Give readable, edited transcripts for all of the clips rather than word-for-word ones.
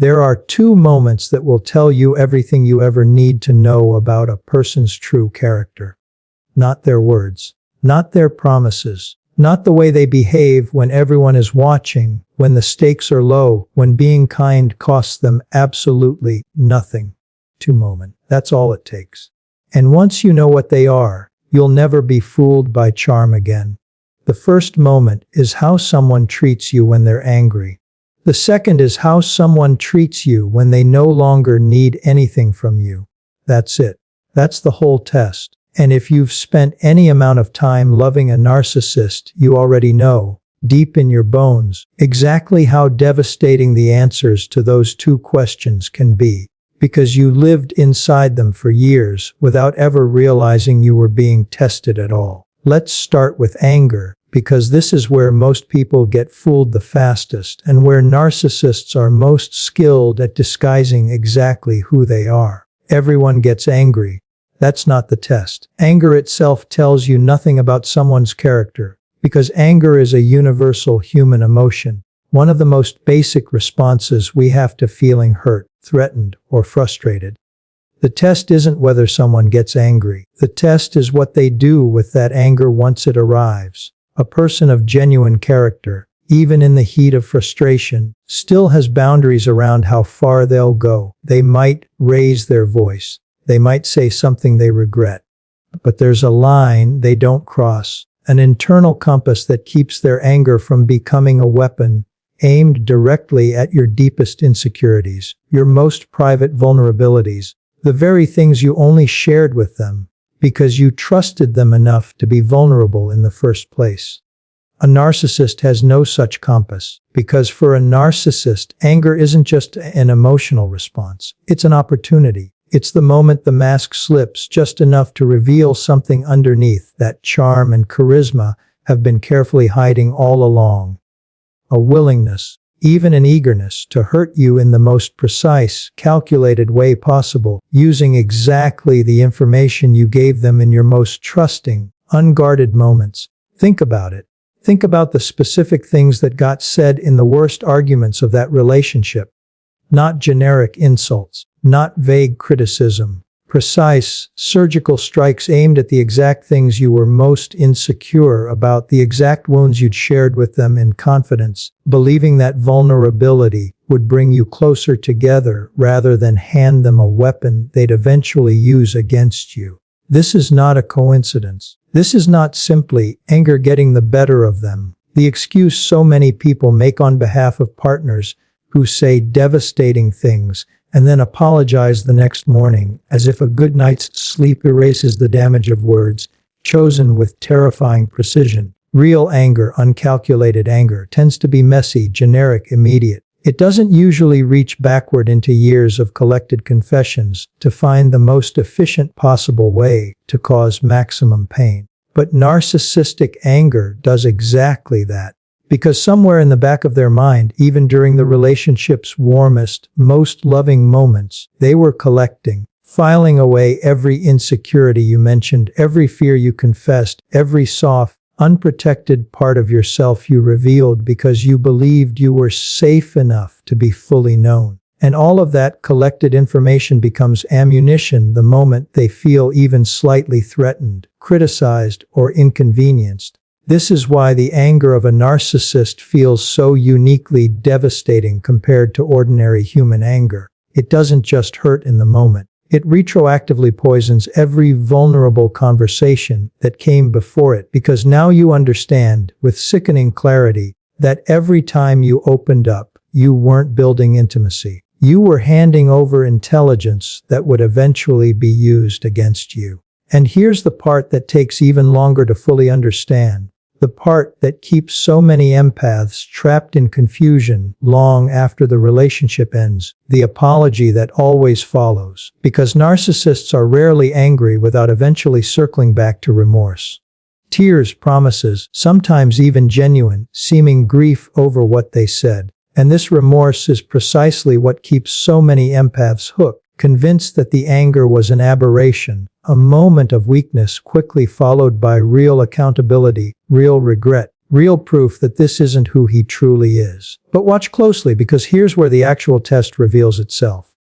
There are two moments that will tell you everything you ever need to know about a person's true character. Not their words, not their promises, not the way they behave when everyone is watching, when the stakes are low, when being kind costs them absolutely nothing. Two moments. That's all it takes. And once you know what they are, you'll never be fooled by charm again. The first moment is how someone treats you when they're angry. The second is how someone treats you when they no longer need anything from you. That's it. That's the whole test. And if you've spent any amount of time loving a narcissist, you already know, deep in your bones, exactly how devastating the answers to those two questions can be. Because you lived inside them for years without ever realizing you were being tested at all. Let's start with anger, because this is where most people get fooled the fastest and where narcissists are most skilled at disguising exactly who they are. Everyone gets angry. That's not the test. Anger itself tells you nothing about someone's character, because anger is a universal human emotion. One of the most basic responses we have to feeling hurt, threatened, or frustrated. The test isn't whether someone gets angry. The test is what they do with that anger once it arrives. A person of genuine character, even in the heat of frustration, still has boundaries around how far they'll go. They might raise their voice. They might say something they regret. But there's a line they don't cross, an internal compass that keeps their anger from becoming a weapon aimed directly at your deepest insecurities, your most private vulnerabilities, the very things you only shared with them because you trusted them enough to be vulnerable in the first place. A narcissist has no such compass, because for a narcissist, anger isn't just an emotional response. It's an opportunity. It's the moment the mask slips just enough to reveal something underneath that charm and charisma have been carefully hiding all along. A willingness, even an eagerness to hurt you in the most precise, calculated way possible, using exactly the information you gave them in your most trusting, unguarded moments. Think about it. Think about the specific things that got said in the worst arguments of that relationship. Not generic insults, not vague criticism. Precise, surgical strikes aimed at the exact things you were most insecure about, the exact wounds you'd shared with them in confidence, believing that vulnerability would bring you closer together rather than hand them a weapon they'd eventually use against you. This is not a coincidence. This is not simply anger getting the better of them, the excuse so many people make on behalf of partners who say devastating things and then apologize the next morning as if a good night's sleep erases the damage of words chosen with terrifying precision. Real anger, uncalculated anger, tends to be messy, generic, immediate. It doesn't usually reach backward into years of collected confessions to find the most efficient possible way to cause maximum pain. But narcissistic anger does exactly that. Because somewhere in the back of their mind, even during the relationship's warmest, most loving moments, they were collecting, filing away every insecurity you mentioned, every fear you confessed, every soft, unprotected part of yourself you revealed because you believed you were safe enough to be fully known. And all of that collected information becomes ammunition the moment they feel even slightly threatened, criticized, or inconvenienced. This is why the anger of a narcissist feels so uniquely devastating compared to ordinary human anger. It doesn't just hurt in the moment. It retroactively poisons every vulnerable conversation that came before it, because now you understand, with sickening clarity, that every time you opened up, you weren't building intimacy. You were handing over intelligence that would eventually be used against you. And here's the part that takes even longer to fully understand. The part that keeps so many empaths trapped in confusion long after the relationship ends, the apology that always follows, because narcissists are rarely angry without eventually circling back to remorse. Tears, promises, sometimes even genuine, seeming grief over what they said. And this remorse is precisely what keeps so many empaths hooked, convinced that the anger was an aberration, a moment of weakness quickly followed by real accountability, real regret. Real proof that this isn't who he truly is. But watch closely, because here's where the actual test reveals itself.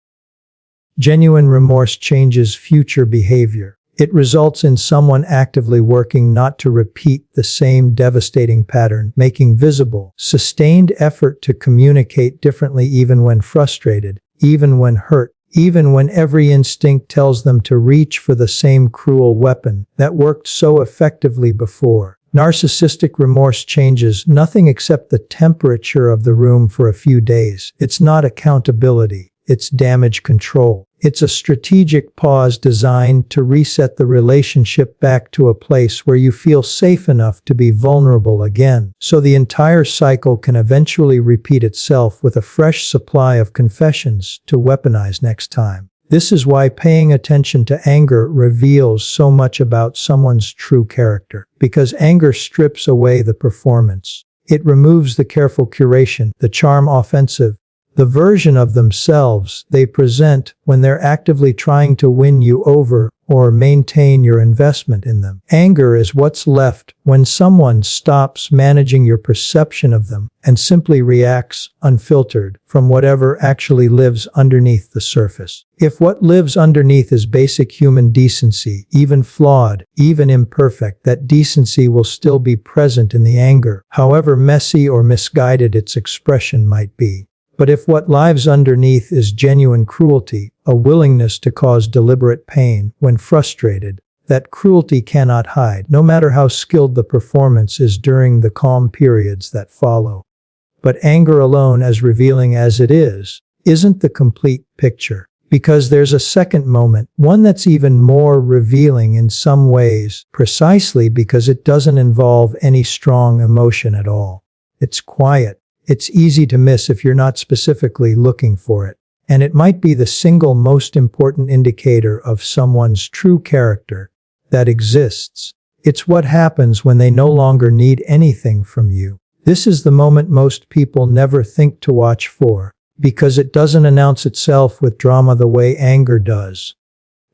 Genuine remorse changes future behavior. It results in someone actively working not to repeat the same devastating pattern, making visible, sustained effort to communicate differently even when frustrated, even when hurt, even when every instinct tells them to reach for the same cruel weapon that worked so effectively before. Narcissistic remorse changes nothing except the temperature of the room for a few days. It's not accountability. It's damage control. It's a strategic pause designed to reset the relationship back to a place where you feel safe enough to be vulnerable again, so the entire cycle can eventually repeat itself with a fresh supply of confessions to weaponize next time. This is why paying attention to anger reveals so much about someone's true character, because anger strips away the performance. It removes the careful curation, the charm offensive, the version of themselves they present when they're actively trying to win you over or maintain your investment in them. Anger is what's left when someone stops managing your perception of them and simply reacts unfiltered from whatever actually lives underneath the surface. If what lives underneath is basic human decency, even flawed, even imperfect, that decency will still be present in the anger, however messy or misguided its expression might be. But if what lives underneath is genuine cruelty, a willingness to cause deliberate pain when frustrated, that cruelty cannot hide, no matter how skilled the performance is during the calm periods that follow. But anger alone, as revealing as it is, isn't the complete picture. Because there's a second moment, one that's even more revealing in some ways, precisely because it doesn't involve any strong emotion at all. It's quiet. It's easy to miss if you're not specifically looking for it. And it might be the single most important indicator of someone's true character that exists. It's what happens when they no longer need anything from you. This is the moment most people never think to watch for, because it doesn't announce itself with drama the way anger does.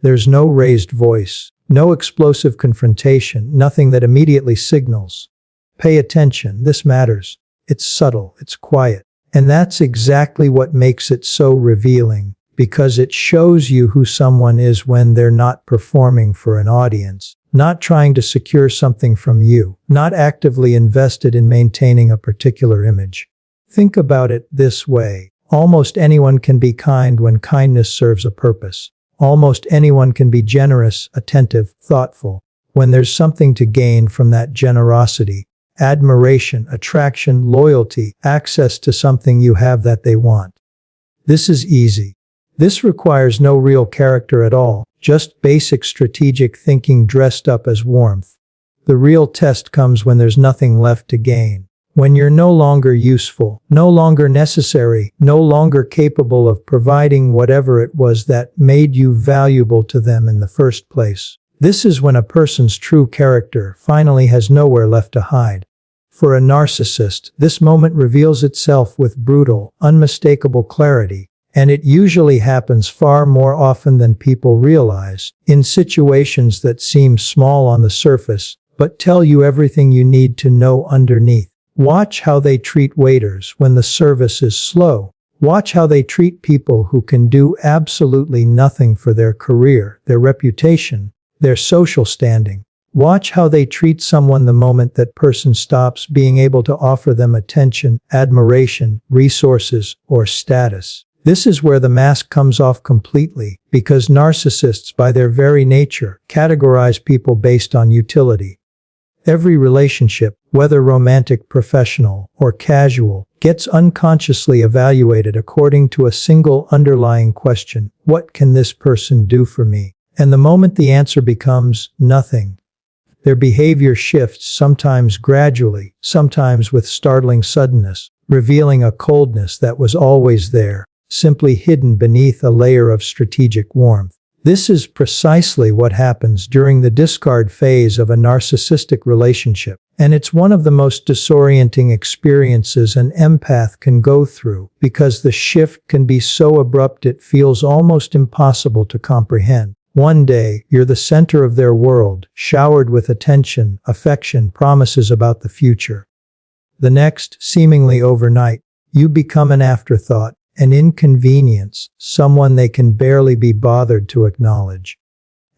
There's no raised voice, no explosive confrontation, nothing that immediately signals, "Pay attention, this matters." It's subtle, it's quiet. And that's exactly what makes it so revealing, because it shows you who someone is when they're not performing for an audience, not trying to secure something from you, not actively invested in maintaining a particular image. Think about it this way. Almost anyone can be kind when kindness serves a purpose. Almost anyone can be generous, attentive, thoughtful, when there's something to gain from that generosity. Admiration, attraction, loyalty, access to something you have that they want. This is easy. This requires no real character at all, just basic strategic thinking dressed up as warmth. The real test comes when there's nothing left to gain. When you're no longer useful, no longer necessary, no longer capable of providing whatever it was that made you valuable to them in the first place. This is when a person's true character finally has nowhere left to hide. For a narcissist, this moment reveals itself with brutal, unmistakable clarity, and it usually happens far more often than people realize, in situations that seem small on the surface, but tell you everything you need to know underneath. Watch how they treat waiters when the service is slow. Watch how they treat people who can do absolutely nothing for their career, their reputation, their social standing. Watch how they treat someone the moment that person stops being able to offer them attention, admiration, resources, or status. This is where the mask comes off completely, because narcissists, by their very nature, categorize people based on utility. Every relationship, whether romantic, professional, or casual, gets unconsciously evaluated according to a single underlying question: what can this person do for me? And the moment the answer becomes nothing, their behavior shifts, sometimes gradually, sometimes with startling suddenness, revealing a coldness that was always there, simply hidden beneath a layer of strategic warmth. This is precisely what happens during the discard phase of a narcissistic relationship, and it's one of the most disorienting experiences an empath can go through, because the shift can be so abrupt it feels almost impossible to comprehend. One day, you're the center of their world, showered with attention, affection, promises about the future. The next, seemingly overnight, you become an afterthought, an inconvenience, someone they can barely be bothered to acknowledge.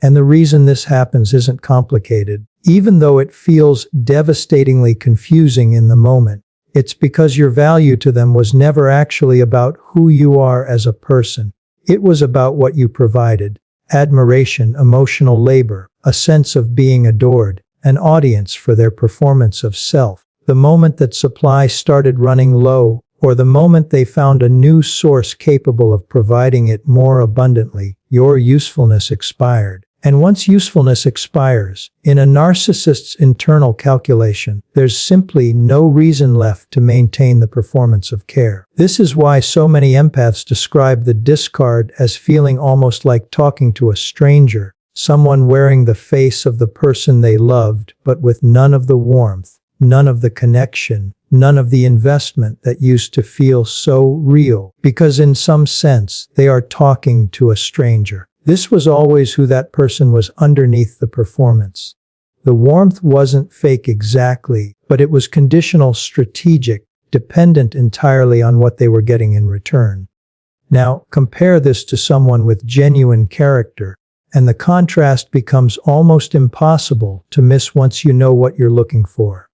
And the reason this happens isn't complicated, even though it feels devastatingly confusing in the moment. It's because your value to them was never actually about who you are as a person. It was about what you provided: admiration, emotional labor, a sense of being adored, an audience for their performance of self. The moment that supply started running low, or the moment they found a new source capable of providing it more abundantly, your usefulness expired. And once usefulness expires, in a narcissist's internal calculation, there's simply no reason left to maintain the performance of care. This is why so many empaths describe the discard as feeling almost like talking to a stranger, someone wearing the face of the person they loved, but with none of the warmth, none of the connection, none of the investment that used to feel so real, because in some sense, they are talking to a stranger. This was always who that person was underneath the performance. The warmth wasn't fake exactly, but it was conditional, strategic, dependent entirely on what they were getting in return. Now, compare this to someone with genuine character, and the contrast becomes almost impossible to miss once you know what you're looking for.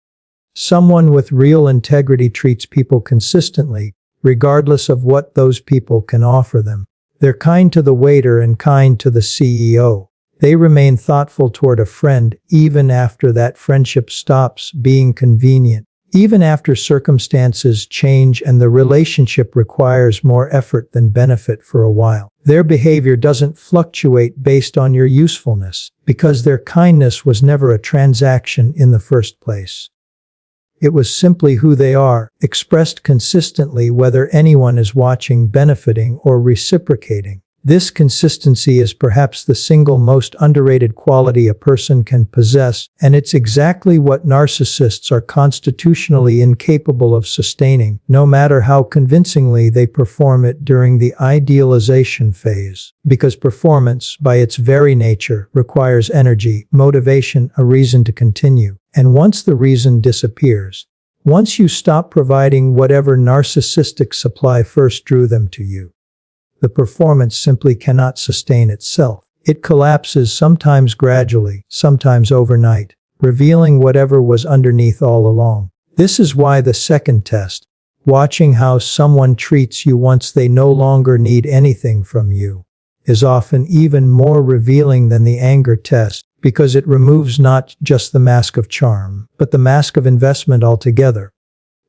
Someone with real integrity treats people consistently, regardless of what those people can offer them. They're kind to the waiter and kind to the CEO. They remain thoughtful toward a friend even after that friendship stops being convenient, even after circumstances change and the relationship requires more effort than benefit for a while. Their behavior doesn't fluctuate based on your usefulness, because their kindness was never a transaction in the first place. It was simply who they are, expressed consistently whether anyone is watching, benefiting, or reciprocating. This consistency is perhaps the single most underrated quality a person can possess, and it's exactly what narcissists are constitutionally incapable of sustaining, no matter how convincingly they perform it during the idealization phase. Because performance, by its very nature, requires energy, motivation, a reason to continue. And once the reason disappears, once you stop providing whatever narcissistic supply first drew them to you, the performance simply cannot sustain itself. It collapses, sometimes gradually, sometimes overnight, revealing whatever was underneath all along. This is why the second test, watching how someone treats you once they no longer need anything from you, is often even more revealing than the anger test, because it removes not just the mask of charm, but the mask of investment altogether.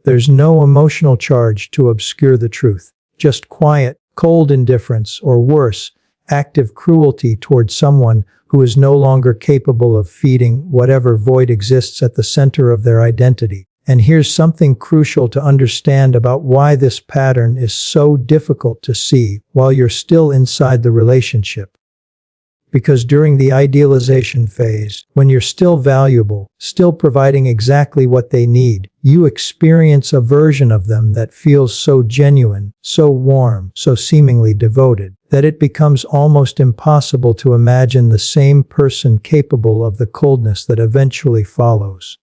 There's no emotional charge to obscure the truth, just quiet, cold indifference, or worse, active cruelty towards someone who is no longer capable of feeding whatever void exists at the center of their identity. And here's something crucial to understand about why this pattern is so difficult to see while you're still inside the relationship. Because during the idealization phase, when you're still valuable, still providing exactly what they need, you experience a version of them that feels so genuine, so warm, so seemingly devoted, that it becomes almost impossible to imagine the same person capable of the coldness that eventually follows.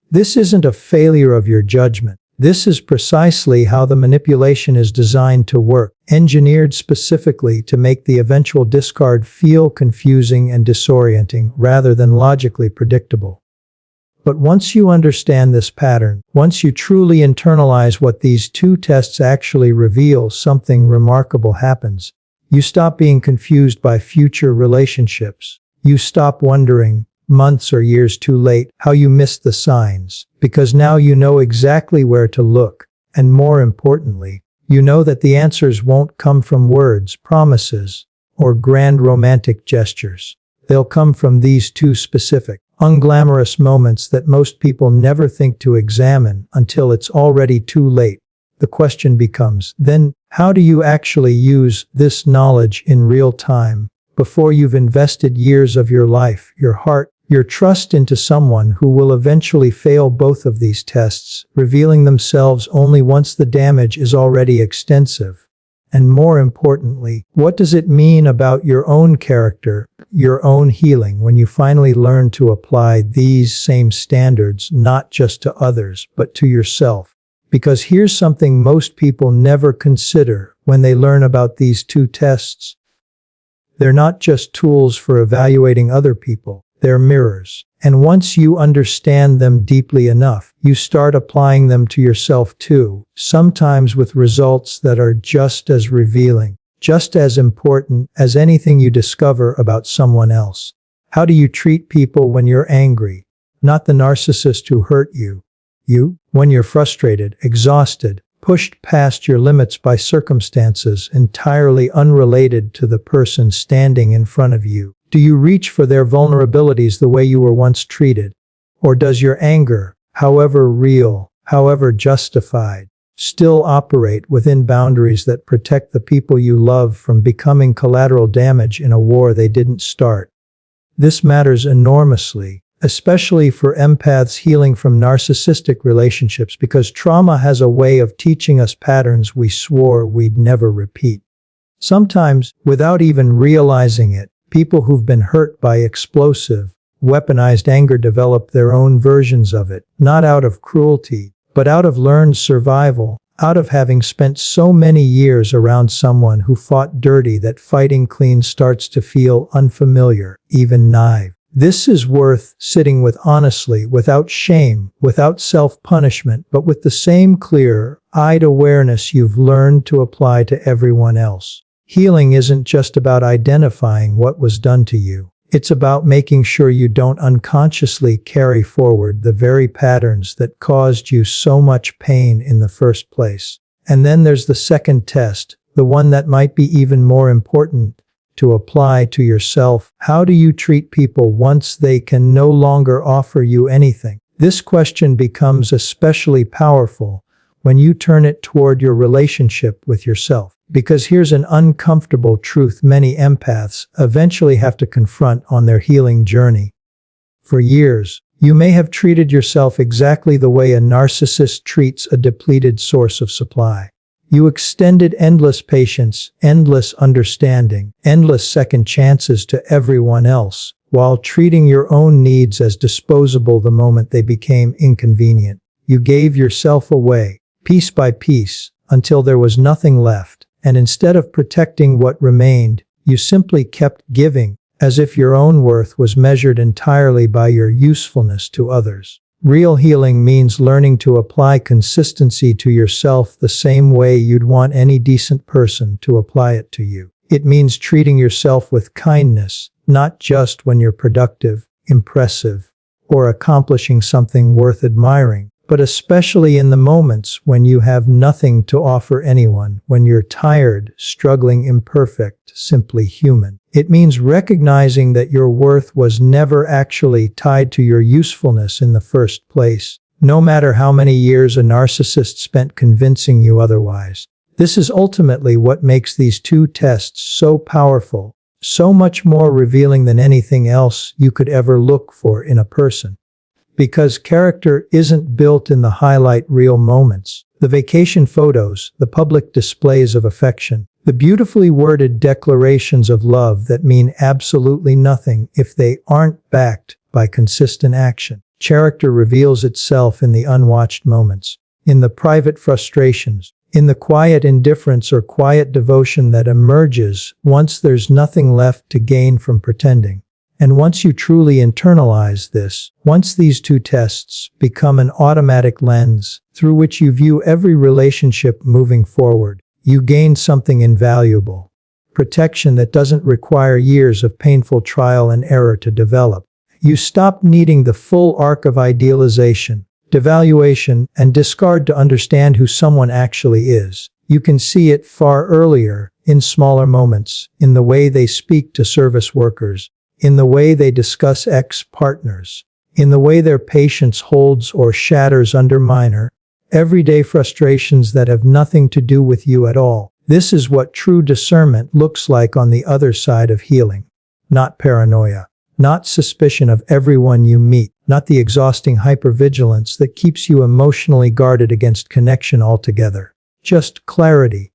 This isn't a failure of your judgment. This is precisely how the manipulation is designed to work, engineered specifically to make the eventual discard feel confusing and disorienting rather than logically predictable. But once you understand this pattern, once you truly internalize what these two tests actually reveal, something remarkable happens. You stop being confused by future relationships. You stop wondering, months or years too late, how you missed the signs, because now you know exactly where to look, and more importantly, you know that the answers won't come from words, promises, or grand romantic gestures. They'll come from these two specific, unglamorous moments that most people never think to examine until it's already too late. The question becomes, then, how do you actually use this knowledge in real time, before you've invested years of your life, your heart, your trust into someone who will eventually fail both of these tests, revealing themselves only once the damage is already extensive? And more importantly, what does it mean about your own character, your own healing, when you finally learn to apply these same standards not just to others, but to yourself? Because here's something most people never consider when they learn about these two tests. They're not just tools for evaluating other people, they're mirrors. And once you understand them deeply enough, you start applying them to yourself too, sometimes with results that are just as revealing, just as important as anything you discover about someone else. How do you treat people when you're angry? Not the narcissist who hurt you. You, when you're frustrated, exhausted, pushed past your limits by circumstances entirely unrelated to the person standing in front of you. Do you reach for their vulnerabilities the way you were once treated? Or does your anger, however real, however justified, still operate within boundaries that protect the people you love from becoming collateral damage in a war they didn't start? This matters enormously, especially for empaths healing from narcissistic relationships, because trauma has a way of teaching us patterns we swore we'd never repeat. Sometimes, without even realizing it, people who've been hurt by explosive, weaponized anger develop their own versions of it, not out of cruelty, but out of learned survival, out of having spent so many years around someone who fought dirty that fighting clean starts to feel unfamiliar, even naive. This is worth sitting with honestly, without shame, without self-punishment, but with the same clear-eyed awareness you've learned to apply to everyone else. Healing isn't just about identifying what was done to you. It's about making sure you don't unconsciously carry forward the very patterns that caused you so much pain in the first place. And then there's the second test, the one that might be even more important to apply to yourself. How do you treat people once they can no longer offer you anything? This question becomes especially powerful when you turn it toward your relationship with yourself. Because here's an uncomfortable truth many empaths eventually have to confront on their healing journey. For years, you may have treated yourself exactly the way a narcissist treats a depleted source of supply. You extended endless patience, endless understanding, endless second chances to everyone else, while treating your own needs as disposable the moment they became inconvenient. You gave yourself away, piece by piece, until there was nothing left. And instead of protecting what remained, you simply kept giving, as if your own worth was measured entirely by your usefulness to others. Real healing means learning to apply consistency to yourself the same way you'd want any decent person to apply it to you. It means treating yourself with kindness, not just when you're productive, impressive, or accomplishing something worth admiring, but especially in the moments when you have nothing to offer anyone, when you're tired, struggling, imperfect, simply human. It means recognizing that your worth was never actually tied to your usefulness in the first place, no matter how many years a narcissist spent convincing you otherwise. This is ultimately what makes these two tests so powerful, so much more revealing than anything else you could ever look for in a person. Because character isn't built in the highlight reel moments, the vacation photos, the public displays of affection, the beautifully worded declarations of love that mean absolutely nothing if they aren't backed by consistent action. Character reveals itself in the unwatched moments, in the private frustrations, in the quiet indifference or quiet devotion that emerges once there's nothing left to gain from pretending. And once you truly internalize this, once these two tests become an automatic lens through which you view every relationship moving forward, you gain something invaluable. Protection that doesn't require years of painful trial and error to develop. You stop needing the full arc of idealization, devaluation, and discard to understand who someone actually is. You can see it far earlier, in smaller moments, in the way they speak to service workers, in the way they discuss ex-partners, in the way their patience holds or shatters under minor, everyday frustrations that have nothing to do with you at all. This is what true discernment looks like on the other side of healing. Not paranoia, not suspicion of everyone you meet, not the exhausting hypervigilance that keeps you emotionally guarded against connection altogether. Just clarity.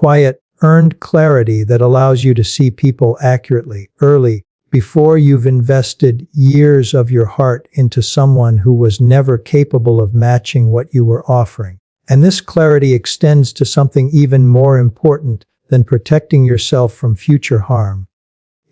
quiet, earned clarity that allows you to see people accurately, early, before you've invested years of your heart into someone who was never capable of matching what you were offering. And this clarity extends to something even more important than protecting yourself from future harm.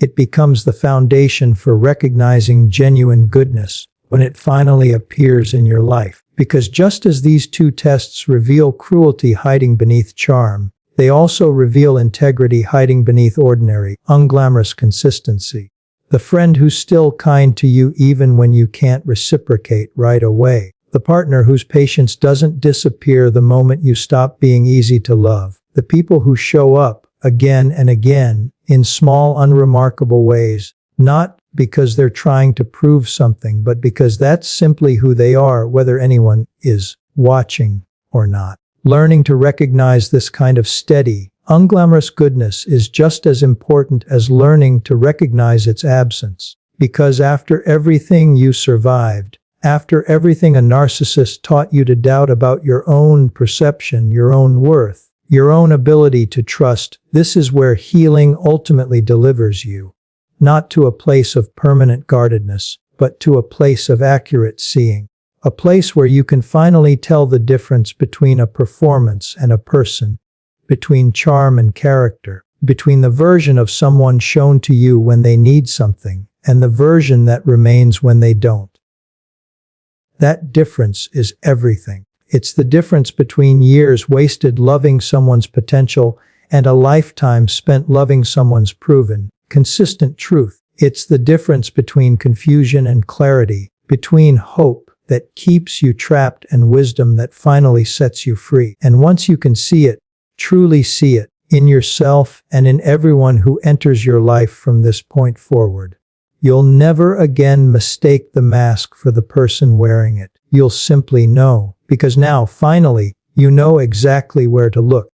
It becomes the foundation for recognizing genuine goodness when it finally appears in your life. Because just as these two tests reveal cruelty hiding beneath charm, they also reveal integrity hiding beneath ordinary, unglamorous consistency. The friend who's still kind to you even when you can't reciprocate right away. The partner whose patience doesn't disappear the moment you stop being easy to love. The people who show up again and again in small, unremarkable ways, not because they're trying to prove something, but because that's simply who they are, whether anyone is watching or not. Learning to recognize this kind of steady, unglamorous goodness is just as important as learning to recognize its absence. Because after everything you survived, after everything a narcissist taught you to doubt about your own perception, your own worth, your own ability to trust, this is where healing ultimately delivers you. Not to a place of permanent guardedness, but to a place of accurate seeing. A place where you can finally tell the difference between a performance and a person, between charm and character, between the version of someone shown to you when they need something, and the version that remains when they don't. That difference is everything. It's the difference between years wasted loving someone's potential and a lifetime spent loving someone's proven, consistent truth. It's the difference between confusion and clarity, between hope that keeps you trapped and wisdom that finally sets you free. And once you can see it, truly see it, in yourself and in everyone who enters your life from this point forward, you'll never again mistake the mask for the person wearing it. You'll simply know, because now, finally, you know exactly where to look.